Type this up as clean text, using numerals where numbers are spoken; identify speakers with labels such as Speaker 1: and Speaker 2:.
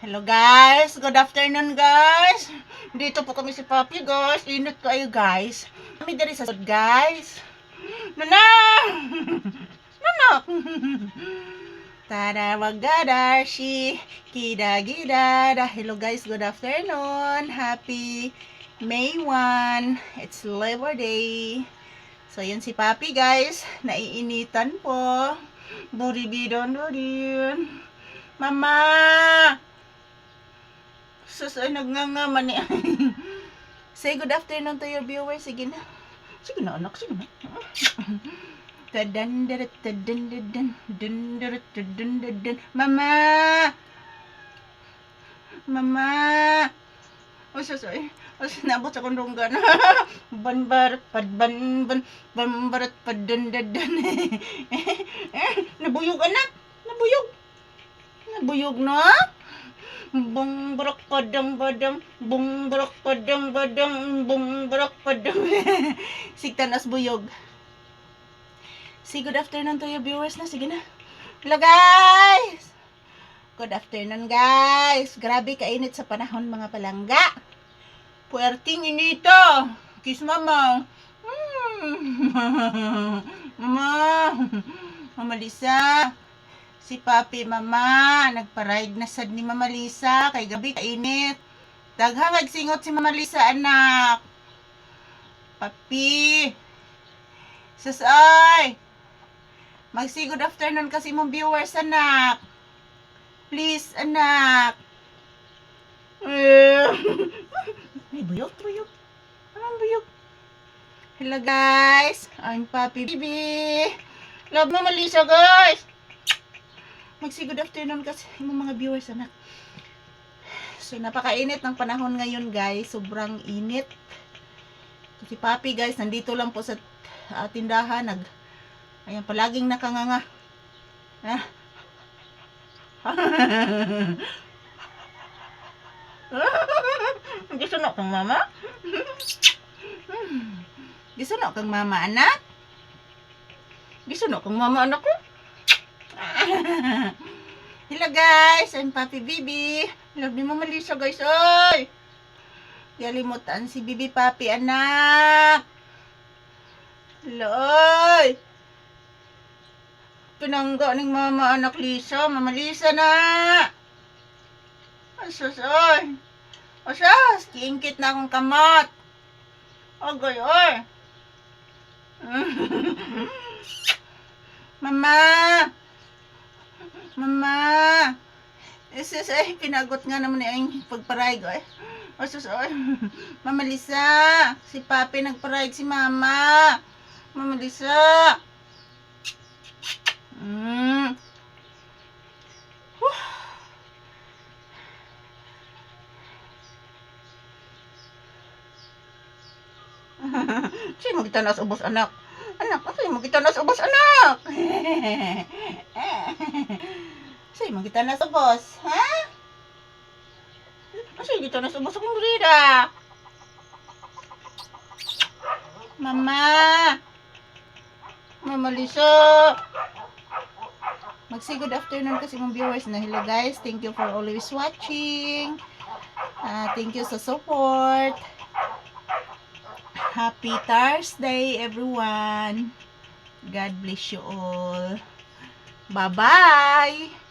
Speaker 1: Hello guys, good afternoon guys. Dito po kami si Papi guys. Init kayo guys. Kami dari sa sud guys. Nana! Nana! Tada wagada shi kida-gida. Hello guys, good afternoon. Happy May 1. It's Labor Day. So yan si Papi guys. Naiinitan po. Buribidon din. Mama! Sus, ay nagngangaman niya. Say good afternoon to your viewers. Sige na. Sige na anak, sige na. Tadan darat tadan dadan dun darat tadan dadan. Mama! Mama! O sus, ay. O sus, nabot sa kondonggan. Banbarat padban ban banbarat padan dadan. Nabuyog anak. Nabuyog. Nabuyog na. Bung brok padang badang, bung brok padang badang, bung brok padang. Sigtanas buyog. Say good afternoon to your viewers na. Sige na. Hello guys! Good afternoon guys. Grabe kainit sa panahon mga palangga. Puwerting inito. Kiss mama. Mama. Mama Lisa. Si Papi Mama, nagpa-ride na sad ni Mama Lisa, kay gabi kainit. Daghang nagsingot si Mama Lisa anak. Papi. Sasay. Magsi good afternoon kasi mong viewers anak. Please anak. Ay buyog, buyog. Anong buyog? Hello guys, I'm Papi Bibi. Love Mama Lisa guys. Magsi good afternoon kasi yung mga viewers anak. So napakainit ng panahon ngayon guys, sobrang init. Si Papi guys nandito lang po sa tindahan, ayan palaging nakanganga. Gisuno kang mama? Gisuno kang mama anak? Gisuno kang mama anak ko? Hello guys, I'm Papi Bibi. Love ni Mama Lisa guys, oy. Kalimutan si Bibi Papi anak. Hello, oy. Pinangga ng Mama anak Lisa, Mama Lisa na. Asus, oy. Asas, kiingkit na akong kamot. Ogoy, oy. Mama. Mama! Isus ay, pinagot nga naman yung pagparaygo eh. O sus, ay. Mama Lisa! Si Papi nagparaygo si Mama! Mama Lisa! Sino kita nas ubos anak? Anak, kasi mo kita nas ubos anak? Kasi mo kita nas ubos, ha? Kasi kita nas ubos akong grida. Mama! Mama Lisa! Magsi good afternoon kasi mong viewers na. Hello guys, thank you for always watching. Thank you sa support. Happy Thursday, everyone. God bless you all. Bye-bye.